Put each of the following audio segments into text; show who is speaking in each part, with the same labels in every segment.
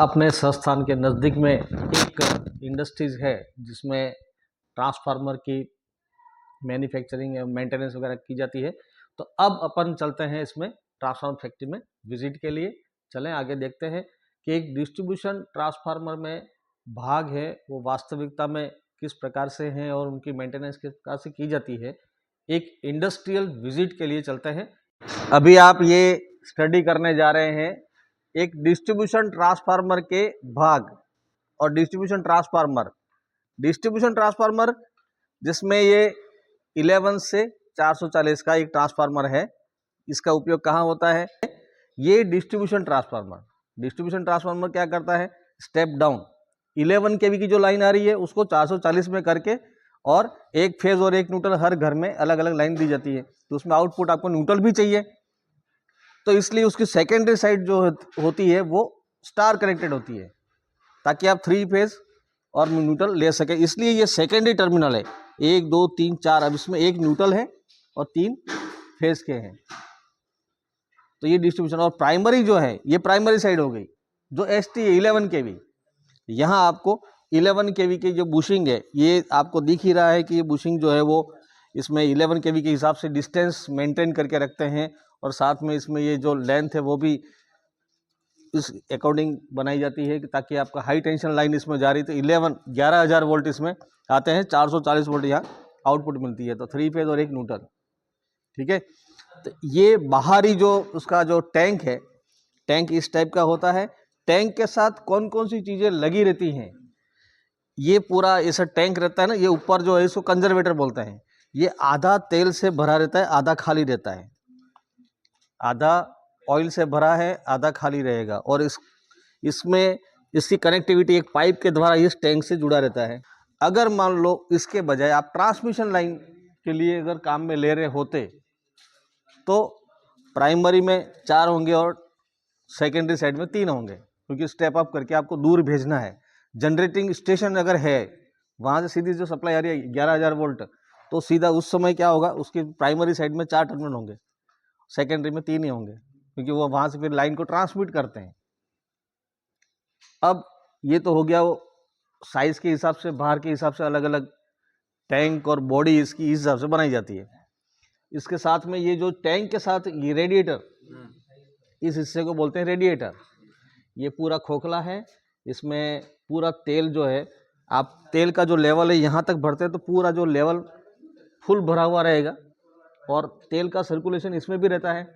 Speaker 1: अपने संस्थान के नज़दीक में एक इंडस्ट्रीज है जिसमें ट्रांसफार्मर की मैन्युफैक्चरिंग या मेंटेनेंस वगैरह की जाती है। तो अब अपन चलते हैं इसमें ट्रांसफार्मर फैक्ट्री में विजिट के लिए। चलें आगे देखते हैं कि एक डिस्ट्रीब्यूशन ट्रांसफार्मर में भाग है वो वास्तविकता में किस प्रकार से हैं और उनकी मेंटेनेंस किस प्रकार से की जाती है। एक इंडस्ट्रियल विजिट के लिए चलते हैं। अभी आप ये स्टडी करने जा रहे हैं एक डिस्ट्रीब्यूशन ट्रांसफार्मर के भाग और डिस्ट्रीब्यूशन ट्रांसफार्मर जिसमें ये 11 से 440 का एक ट्रांसफार्मर है। इसका उपयोग कहाँ होता है? ये डिस्ट्रीब्यूशन ट्रांसफार्मर क्या करता है? स्टेप डाउन 11 केवी की जो लाइन आ रही है उसको 440 में करके और एक फेज और एक न्यूट्रल हर घर में अलग अलग लाइन दी जाती है। तो उसमें आउटपुट आपको न्यूट्रल भी चाहिए, तो इसलिए उसकी सेकेंडरी साइड जो होती है वो स्टार कनेक्टेड होती है ताकि आप 3 फेज और न्यूट्रल ले सके। इसलिए ये सेकेंडरी टर्मिनल है 1 2 3 4। अब इसमें एक न्यूट्रल है और 3 फेज के हैं, तो ये डिस्ट्रीब्यूशन। और प्राइमरी जो है ये प्राइमरी साइड हो गई जो ST है 11 केवी। यहाँ आपको 11 केवी की जो बुशिंग है ये आपको दिख ही रहा है कि ये बुशिंग जो है वो इसमें 11 केवी के हिसाब से डिस्टेंस मेंटेन करके रखते हैं और साथ में इसमें ये जो लेंथ है वो भी इस अकॉर्डिंग बनाई जाती है ताकि आपका हाई टेंशन लाइन इसमें जा रही तो 11,000 वोल्ट इसमें आते हैं, 440 वोल्ट यहाँ आउटपुट मिलती है। तो 3 फेज और एक न्यूट्रल, ठीक है। तो ये बाहरी जो उसका जो टैंक है, टैंक इस टाइप का होता है। टैंक के साथ कौन कौन सी चीज़ें लगी रहती हैं, ये पूरा ऐसा टैंक रहता है ना, ये ऊपर जो है इसको कंजर्वेटर बोलते हैं। ये आधा तेल से भरा रहता है, आधा खाली रहता है। आधा ऑयल से भरा है, आधा खाली रहेगा। और इसमें इसकी कनेक्टिविटी एक पाइप के द्वारा इस टैंक से जुड़ा रहता है। अगर मान लो इसके बजाय आप ट्रांसमिशन लाइन के लिए अगर काम में ले रहे होते तो प्राइमरी में 4 होंगे और सेकेंडरी साइड में 3 होंगे, क्योंकि स्टेप अप करके आपको दूर भेजना है। जनरेटिंग स्टेशन अगर है वहाँ से सीधी जो सप्लाई आ रही है 11,000 वोल्ट, तो सीधा उस समय क्या होगा, उसकी प्राइमरी साइड में 4 टर्मिनल होंगे, सेकेंडरी में 3 ही होंगे, क्योंकि वो वहाँ से फिर लाइन को ट्रांसमिट करते हैं। अब ये तो हो गया वो साइज के हिसाब से, बाहर के हिसाब से अलग अलग टैंक और बॉडी इसकी इस हिसाब से बनाई जाती है। इसके साथ में ये जो टैंक के साथ ये रेडिएटर, इस हिस्से को बोलते हैं रेडिएटर। ये पूरा खोखला है, इसमें पूरा तेल जो है, आप तेल का जो लेवल है यहाँ तक भरते हैं तो पूरा जो लेवल फुल भरा हुआ रहेगा और तेल का सर्कुलेशन इसमें भी रहता है।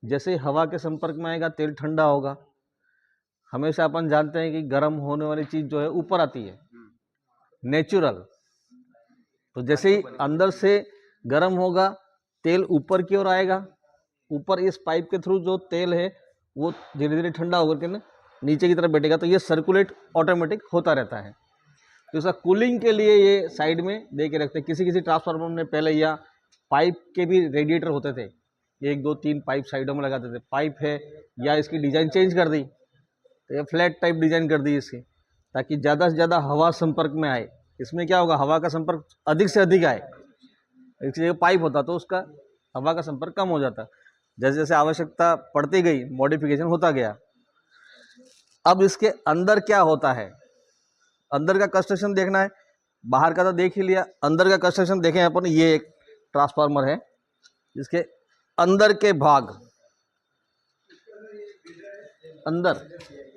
Speaker 1: जैसे ही हवा के संपर्क में आएगा तेल ठंडा होगा। हमेशा अपन जानते हैं कि गर्म होने वाली चीज़ जो है ऊपर आती है, नेचुरल। तो जैसे ही अंदर से गर्म होगा तेल ऊपर की ओर आएगा, ऊपर इस पाइप के थ्रू जो तेल है वो धीरे धीरे ठंडा होकर के ना नीचे की तरफ बैठेगा, तो ये सर्कुलेट ऑटोमेटिक होता रहता है। तो इसका कूलिंग के लिए ये साइड में दे के रखते हैं। किसी किसी ट्रांसफार्मर में पहले या पाइप के भी रेडिएटर होते थे, 1 2 3 पाइप साइडों में लगाते थे। पाइप है या इसकी डिज़ाइन चेंज कर दी, तो ये फ्लैट टाइप डिज़ाइन कर दी इसकी, ताकि ज़्यादा से ज़्यादा हवा संपर्क में आए। इसमें क्या होगा, हवा का संपर्क अधिक से अधिक आए। एक जगह पाइप होता तो उसका हवा का संपर्क कम हो जाता। जैसे जैसे आवश्यकता पड़ती गई मॉडिफिकेशन होता गया। अब इसके अंदर क्या होता है, अंदर का कंस्ट्रक्शन देखना है। बाहर का तो देख ही लिया, अंदर का कंस्ट्रक्शन देखें अपन। ये एक ट्रांसफार्मर है जिसके अंदर के भाग, अंदर,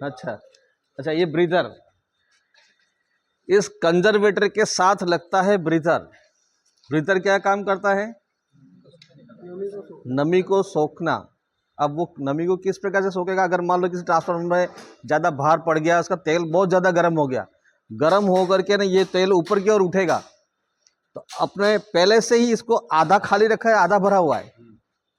Speaker 1: अच्छा ये ब्रीदर, इस कंजर्वेटर के साथ लगता है ब्रीदर। ब्रीदर क्या काम करता है? नमी को सोखना। अब वो नमी को किस प्रकार से सोखेगा? अगर मान लो किसी ट्रांसफार्मर में ज़्यादा भार पड़ गया, उसका तेल बहुत ज़्यादा गर्म हो गया, गर्म होकर के ना ये तेल ऊपर की ओर उठेगा। तो अपने पहले से ही इसको आधा खाली रखा है, आधा भरा हुआ है,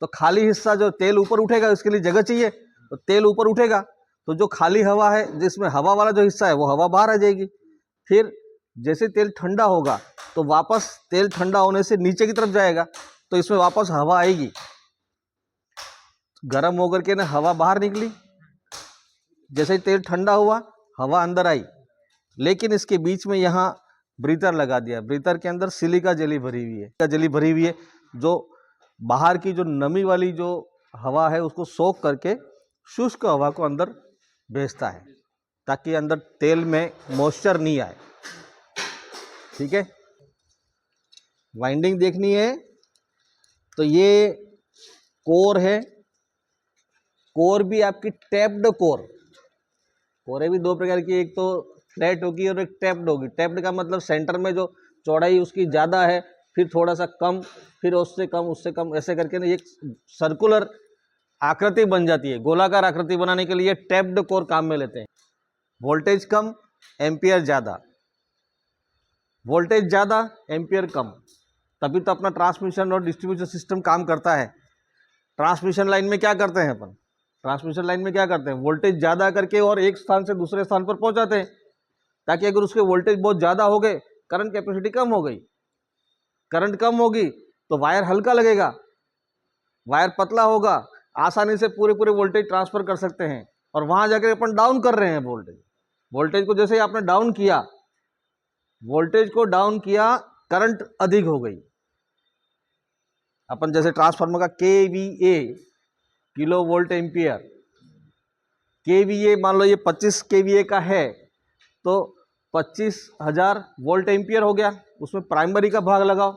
Speaker 1: तो खाली हिस्सा जो तेल ऊपर उठेगा उसके लिए जगह चाहिए, तो तेल ऊपर उठेगा। तो जो खाली हवा है, जिसमें हवा वाला जो हिस्सा है वो हवा बाहर आ जाएगी। फिर जैसे तेल ठंडा होगा तो वापस तेल ठंडा होने से नीचे की तरफ जाएगा, तो इसमें वापस हवा आएगी। गर्म होकर के ना हवा बाहर निकली, जैसे ही तेल ठंडा हुआ हवा अंदर आई, लेकिन इसके बीच में यहाँ ब्रीदर लगा दिया। ब्रीदर के अंदर सिलिका जेली भरी हुई है, जो बाहर की जो नमी वाली जो हवा है उसको सोख करके शुष्क हवा को अंदर भेजता है। ताकि अंदर तेल में मॉइस्चर नहीं आए। ठीक है, वाइंडिंग देखनी है तो ये कोर है। कोर भी आपकी टैप्ड कोर है भी दो प्रकार की, एक तो फ्लैट होगी और एक टैप्ड होगी। टैप्ड का मतलब सेंटर में जो चौड़ाई उसकी ज़्यादा है, फिर थोड़ा सा कम, फिर उससे कम, ऐसे करके ना एक सर्कुलर आकृति बन जाती है। गोलाकार आकृति बनाने के लिए टैप्ड कोर काम में लेते हैं। वोल्टेज कम, एम्पियर ज़्यादा, वोल्टेज ज़्यादा, एम्पियर कम, तभी तो अपना ट्रांसमिशन और डिस्ट्रीब्यूशन सिस्टम काम करता है। ट्रांसमिशन लाइन में क्या करते हैं अपन, ट्रांसमिशन लाइन में क्या करते हैं, वोल्टेज ज़्यादा करके और एक स्थान से दूसरे स्थान पर पहुंचाते हैं, ताकि अगर उसके वोल्टेज बहुत ज़्यादा हो गए, करंट कैपेसिटी कम हो गई, करंट कम होगी तो वायर हल्का लगेगा, वायर पतला होगा, आसानी से पूरे वोल्टेज ट्रांसफर कर सकते हैं। और वहां जाकर अपन डाउन कर रहे हैं वोल्टेज को जैसे ही आपने डाउन किया, वोल्टेज को डाउन किया, करंट अधिक हो गई। अपन जैसे ट्रांसफार्मर का KVA, kilo volt ampere, KVA मान लो ये 25 KVA का है तो 25,000 वोल्ट एम्पियर हो गया। उसमें प्राइमरी का भाग लगाओ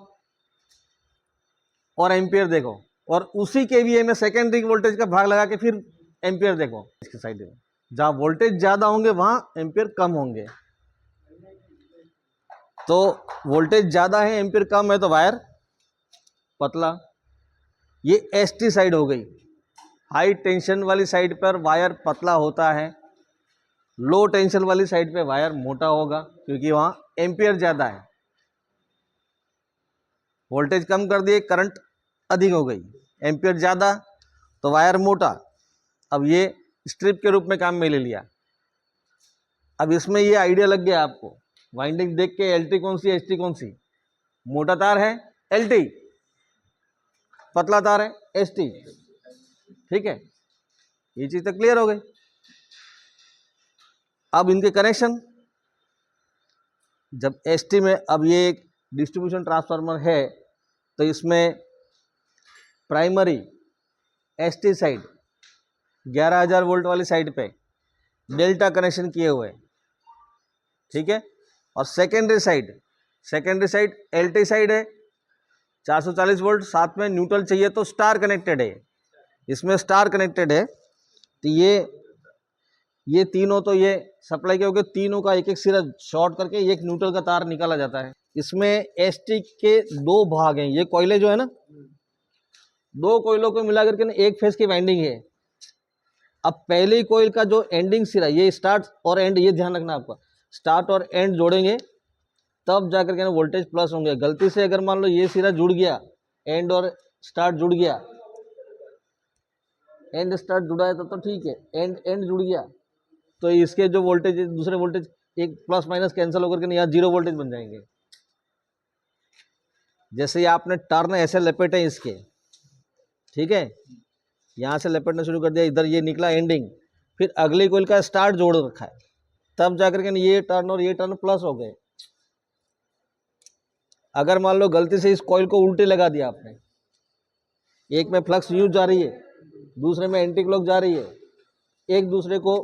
Speaker 1: और एम्पियर देखो, और उसी KVA में सेकेंडरी वोल्टेज का भाग लगा के फिर एम्पियर देखो। इसके साइड में जहां वोल्टेज ज्यादा होंगे वहां एम्पियर कम होंगे। तो वोल्टेज ज्यादा है, एम्पियर कम है, तो वायर पतला। ये ST साइड हो गई, हाई टेंशन वाली साइड पर वायर पतला होता है, लो टेंशन वाली साइड पे वायर मोटा होगा, क्योंकि वहां एम्पियर ज्यादा है। वोल्टेज कम कर दिए, करंट अधिक हो गई, एम्पियर ज्यादा तो वायर मोटा। अब ये स्ट्रिप के रूप में काम में ले लिया। अब इसमें ये आइडिया लग गया आपको, वाइंडिंग देख के LT कौन सी, ST कौन सी। मोटा तार है LT, पतला तार है ST। ठीक है, ये चीज तो क्लियर हो गई। अब इनके कनेक्शन, जब ST में, अब ये एक डिस्ट्रीब्यूशन ट्रांसफार्मर है तो इसमें प्राइमरी ST साइड 11,000 वोल्ट वाली साइड पे डेल्टा कनेक्शन किए हुए, ठीक है। और सेकेंडरी साइड LT साइड है, 440 वोल्ट, साथ में न्यूट्रल चाहिए तो स्टार कनेक्टेड है। इसमें स्टार कनेक्टेड है तो ये तीनों तो ये सप्लाई के हो गए, तीनों का एक एक सिरा शॉर्ट करके एक न्यूट्रल का तार निकाला जाता है। इसमें ST के दो भाग हैं, ये कोयले जो है ना, दो कोयलों को मिला करके ना एक फेज की वाइंडिंग है। अब पहले कोयल का जो एंडिंग सिरा, ये स्टार्ट और एंड, ये ध्यान रखना आपका, स्टार्ट और एंड जोड़ेंगे तब जाकर के ना वोल्टेज प्लस होंगे। गलती से अगर मान लो ये सिरा जुड़ गया, एंड और स्टार्ट जुड़ गया, एंड स्टार्ट जुड़ा है तो ठीक है, एंड जुड़ गया तो इसके जो वोल्टेज, दूसरे वोल्टेज एक प्लस माइनस कैंसिल होकर के यहाँ 0 वोल्टेज बन जाएंगे। जैसे ही आपने टर्न ऐसे लपेटे इसके, ठीक है, यहाँ से लपेटना शुरू कर दिया, इधर ये निकला एंडिंग, फिर अगले कोयल का स्टार्ट जोड़ रखा है, तब जाकर के ये टर्न और ये टर्न प्लस हो गए। अगर मान लो गलती से इस कॉइल को उल्टे लगा दिया आपने, एक में फ्लक्स यूज जा रही है, दूसरे में एंटी क्लॉक जा रही है, एक दूसरे को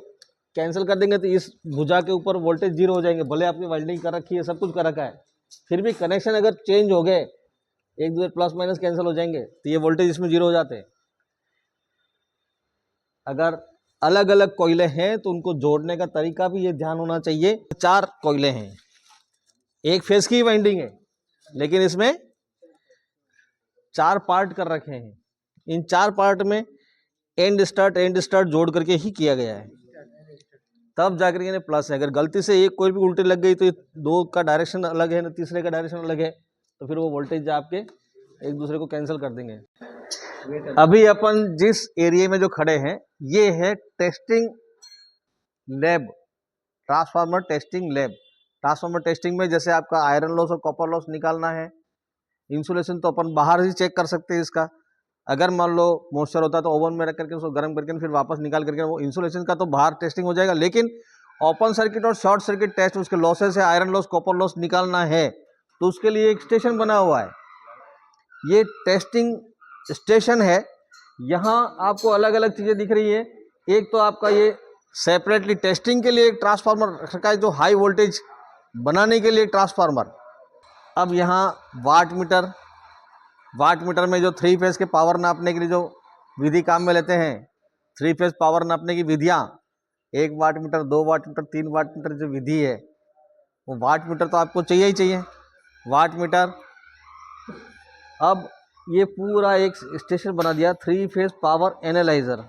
Speaker 1: कैंसिल कर देंगे तो इस भुजा के ऊपर वोल्टेज 0 हो जाएंगे। भले आपने वेल्डिंग कर रखी है, सब कुछ कर रखा है, फिर भी कनेक्शन अगर चेंज हो गए, एक दूसरे प्लस माइनस कैंसिल हो जाएंगे तो ये वोल्टेज इसमें 0 हो जाते हैं। अगर अलग अलग कोयले हैं तो उनको जोड़ने का तरीका भी ये ध्यान होना चाहिए। 4 कोयले हैं, एक फेज की वाइंडिंग है, लेकिन इसमें 4 पार्ट कर रखे हैं। इन 4 पार्ट में एंड स्टार्ट जोड़ करके ही किया गया है, तब जाकर के प्लस है। अगर गलती से एक कोई भी उल्टी लग गई तो ये 2 का डायरेक्शन अलग है, तीसरे का डायरेक्शन अलग है, तो फिर वो वोल्टेज आपके एक दूसरे को कैंसिल कर देंगे। अभी अपन जिस एरिया में जो खड़े हैं, ये है testing lab, transformer testing lab. Transformer testing में जैसे आपका आयरन लॉस और कॉपर लॉस निकालना है, इंसुलेशन तो अपन बाहर ही चेक कर सकते हैं इसका। अगर मान लो मॉइस्चर होता है तो ओवन में रख करके उसको गर्म करके फिर वापस निकाल करके वो इंसुलेशन का तो बाहर टेस्टिंग हो जाएगा। लेकिन ओपन सर्किट और शॉर्ट सर्किट टेस्ट, उसके लॉसेस है, आयरन लॉस कॉपर लॉस निकालना है, तो उसके लिए एक स्टेशन बना हुआ है। ये टेस्टिंग स्टेशन है। यहाँ आपको अलग अलग चीज़ें दिख रही है। एक तो आपका ये सेपरेटली टेस्टिंग के लिए एक ट्रांसफार्मर रखा है, जो हाई वोल्टेज बनाने के लिए एक ट्रांसफार्मर। अब यहाँ वाट मीटर में जो 3 फेज के पावर नापने के लिए जो विधि काम में लेते हैं, 3 फेज पावर नापने की विधियाँ, 1 watt meter, 2 watt meter, 3 watt meter जो विधि है, वो वाट मीटर तो आपको चाहिए ही चाहिए, वाट मीटर। अब ये पूरा एक स्टेशन बना दिया 3 फेज पावर एनालाइज़र।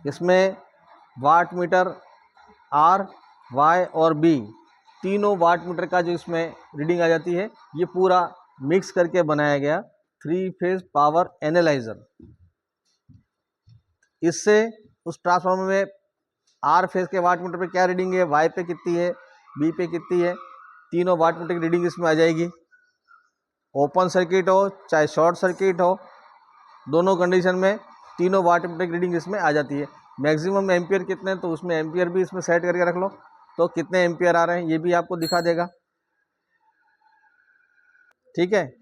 Speaker 1: इसमें वाट मीटर आर, वाई और बी तीनों वाट मीटर का जो इसमें रीडिंग आ जाती है, ये पूरा मिक्स करके बनाया गया 3 फेज पावर एनालाइज़र। इससे उस ट्रांसफार्मर में आर फेज के वाट मीटर पे क्या रीडिंग है, वाई पे कितनी है, बी पे कितनी है, तीनों वाट मीटर की रीडिंग इसमें आ जाएगी। ओपन सर्किट हो चाहे शॉर्ट सर्किट हो, दोनों कंडीशन में तीनों वाट मीटर की रीडिंग इसमें आ जाती है। मैक्सिमम एम्पियर कितने हैं, तो उसमें एम्पियर भी इसमें सेट करके रख लो, तो कितने एम्पियर आ रहे हैं ये भी आपको दिखा देगा। ठीक है,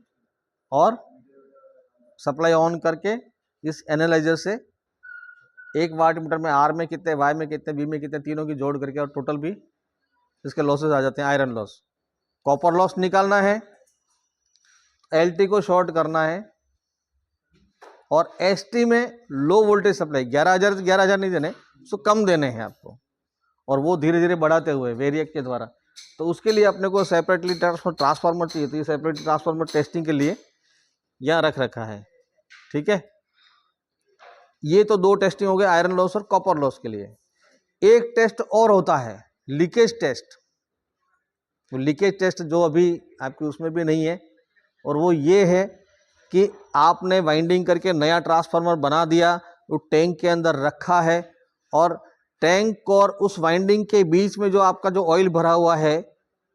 Speaker 1: और सप्लाई ऑन करके इस एनालाइजर से 1 वाट मीटर में आर में कितने, वाई में कितने, बी में कितने, तीनों की जोड़ करके और टोटल भी इसके लॉसेस आ जाते हैं। आयरन लॉस, कॉपर लॉस निकालना है, एलटी को शॉर्ट करना है, और एसटी में लो वोल्टेज सप्लाई 11,000 नहीं देने, उसको कम देने हैं आपको, और वो धीरे धीरे बढ़ाते हुए वेरिएक के द्वारा। तो उसके लिए अपने को सेपरेटली ट्रांसफार्मर चाहिए, तो ये सेपरेटली ट्रांसफार्मर टेस्टिंग के लिए यहाँ रख रखा है। ठीक है, ये तो 2 टेस्टिंग हो गए आयरन लॉस और कॉपर लॉस के लिए। एक टेस्ट और होता है लीकेज टेस्ट। वो लीकेज टेस्ट जो अभी आपके उसमें भी नहीं है, और वो ये है कि आपने वाइंडिंग करके नया ट्रांसफार्मर बना दिया, वो टैंक के अंदर रखा है, और टैंक और उस वाइंडिंग के बीच में जो आपका जो ऑयल भरा हुआ है,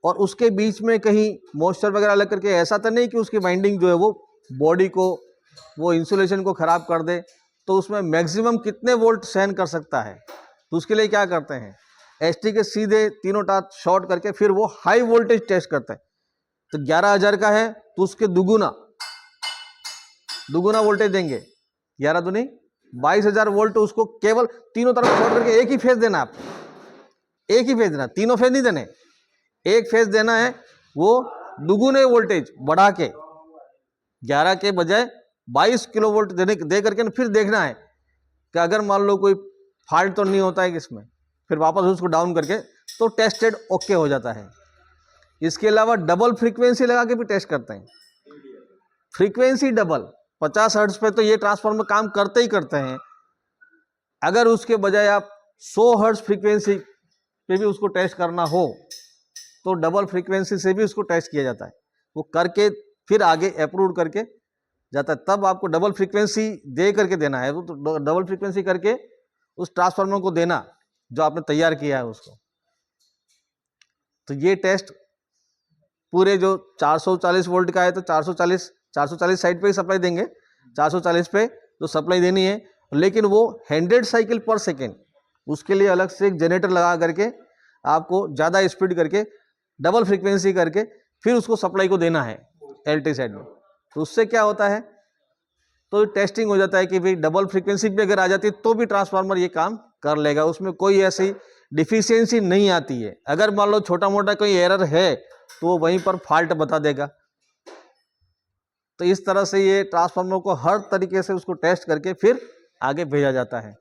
Speaker 1: और उसके बीच में कहीं मॉइस्चर वगैरह लग करके ऐसा तो नहीं कि उसकी वाइंडिंग जो है वो बॉडी को, वो इंसुलेशन को ख़राब कर दे, तो उसमें मैक्सिमम कितने वोल्ट सहन कर सकता है। तो उसके लिए क्या करते हैं, एसटी के सीधे तीनों टाच शॉर्ट करके फिर वो हाई वोल्टेज टेस्ट करते हैं। तो 11,000 का है तो उसके दुगुना वोल्टेज देंगे, 11 दूनी 22,000 वोल्ट उसको केवल तीनों तरफ शॉर्ट करके एक ही फेज देना। आप एक ही फेज देना, तीनों फेज नहीं देने, एक फेज देना है। वो दुगुने वोल्टेज बढ़ा के 11 के बजाय 22 किलो वोल्ट दे करके फिर देखना है कि अगर मान लो कोई फॉल्ट तो नहीं होता है इसमें, फिर वापस उसको डाउन करके तो टेस्टेड ओके हो जाता है। इसके अलावा डबल फ्रीक्वेंसी लगा के भी टेस्ट करते हैं, फ्रीक्वेंसी डबल 50 हर्ट्ज पे तो ये ट्रांसफार्मर काम करते ही करते हैं। अगर उसके बजाय आप 100 हर्ट्ज फ्रीक्वेंसी पे भी उसको टेस्ट करना हो, तो डबल फ्रीक्वेंसी से भी उसको टेस्ट किया जाता है। वो करके फिर आगे अप्रूव करके जाता है, तब आपको डबल फ्रीक्वेंसी दे करके देना है। वो तो डबल फ्रीक्वेंसी करके उस ट्रांसफार्मर को देना जो आपने तैयार किया है उसको। तो ये टेस्ट पूरे जो 440 वोल्ट का है, तो 440 साइड पे ही सप्लाई देंगे, 440 पे जो सप्लाई देनी है, लेकिन वो 100 साइकिल पर सेकेंड, उसके लिए अलग से एक जनरेटर लगा करके आपको ज़्यादा स्पीड करके डबल फ्रीक्वेंसी करके फिर उसको सप्लाई को देना है एलटी साइड में। तो उससे क्या होता है, तो टेस्टिंग हो जाता है कि भाई डबल फ्रीक्वेंसी भी अगर आ जाती है तो भी ट्रांसफार्मर ये काम कर लेगा, उसमें कोई ऐसी डिफिशियंसी नहीं आती है। अगर मान लो छोटा मोटा कोई एरर है तो वो वहीं पर फॉल्ट बता देगा। तो इस तरह से ये ट्रांसफार्मर को हर तरीके से उसको टेस्ट करके फिर आगे भेजा जाता है।